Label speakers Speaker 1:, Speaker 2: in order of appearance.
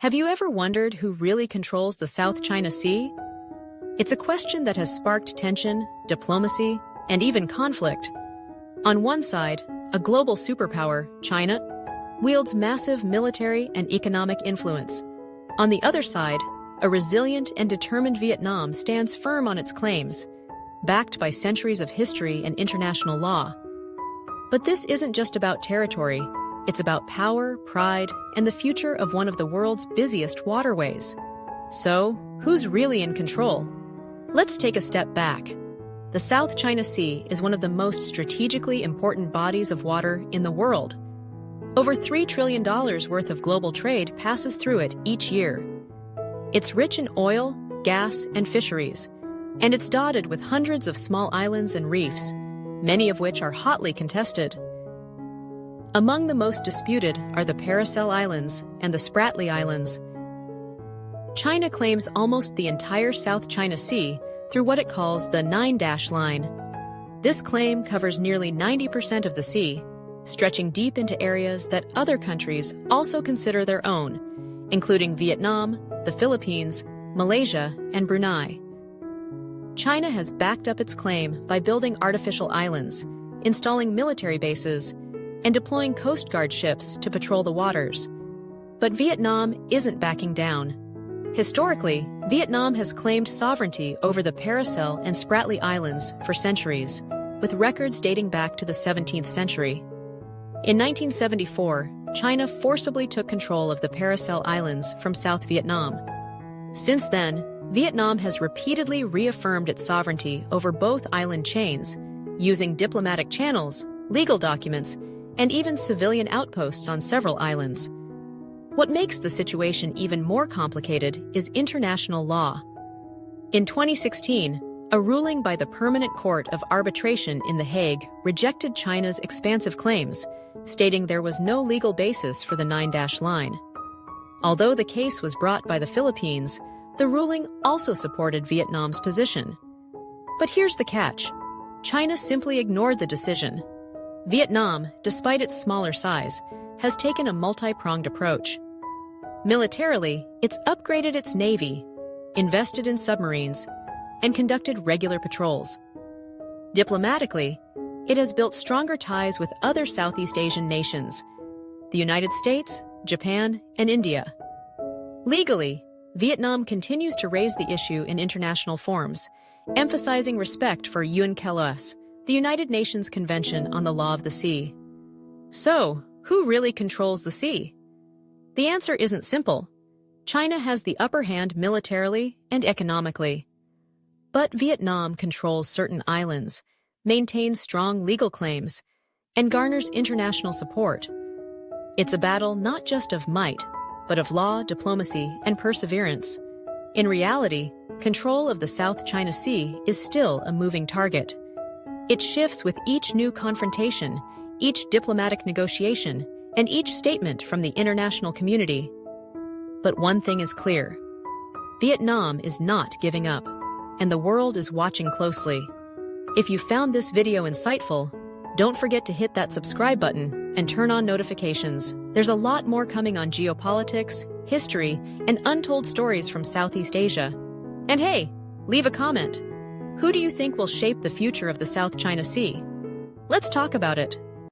Speaker 1: Have you ever wondered who really controls the South China Sea? It's a question that has sparked tension, diplomacy, and even conflict. On one side, a global superpower, China, wields massive military and economic influence. On the other side, a resilient and determined Vietnam stands firm on its claims, backed by centuries of history and international law. But this isn't just about territory. It's about power, pride, and the future of one of the world's busiest waterways. So, who's really in control? Let's take a step back. The South China Sea is one of the most strategically important bodies of water in the world. Over $3 trillion worth of global trade passes through it each year. It's rich in oil, gas, and fisheries, and it's dotted with hundreds of small islands and reefs, many of which are hotly contested. Among the most disputed are the Paracel Islands and the Spratly Islands. China claims almost the entire South China Sea through what it calls the Nine-Dash Line. This claim covers nearly 90% of the sea, stretching deep into areas that other countries also consider their own, including Vietnam, the Philippines, Malaysia, and Brunei. China has backed up its claim by building artificial islands, installing military bases, and deploying Coast Guard ships to patrol the waters. But Vietnam isn't backing down. Historically, Vietnam has claimed sovereignty over the Paracel and Spratly Islands for centuries, with records dating back to the 17th century. In 1974, China forcibly took control of the Paracel Islands from South Vietnam. Since then, Vietnam has repeatedly reaffirmed its sovereignty over both island chains, using diplomatic channels, legal documents, and even civilian outposts on several islands. What makes the situation even more complicated is international law. In 2016, a ruling by the Permanent Court of Arbitration in The Hague rejected China's expansive claims, stating there was no legal basis for the Nine-Dash Line. Although the case was brought by the Philippines, the ruling also supported Vietnam's position. But here's the catch. China simply ignored the decision. Vietnam, despite its smaller size, has taken a multi-pronged approach. Militarily, it's upgraded its navy, invested in submarines, and conducted regular patrols. Diplomatically, it has built stronger ties with other Southeast Asian nations, the United States, Japan, and India. Legally, Vietnam continues to raise the issue in international forums, emphasizing respect for UNCLOS, the United Nations Convention on the Law of the Sea. So, who really controls the sea? The answer isn't simple. China has the upper hand militarily and economically. But Vietnam controls certain islands, maintains strong legal claims, and garners international support. It's a battle not just of might, but of law, diplomacy, and perseverance. In reality, control of the South China Sea is still a moving target. It shifts with each new confrontation, each diplomatic negotiation, and each statement from the international community. But one thing is clear. Vietnam is not giving up, and the world is watching closely. If you found this video insightful, don't forget to hit that subscribe button and turn on notifications. There's a lot more coming on geopolitics, history, and untold stories from Southeast Asia. And hey, leave a comment. Who do you think will shape the future of the South China Sea? Let's talk about it.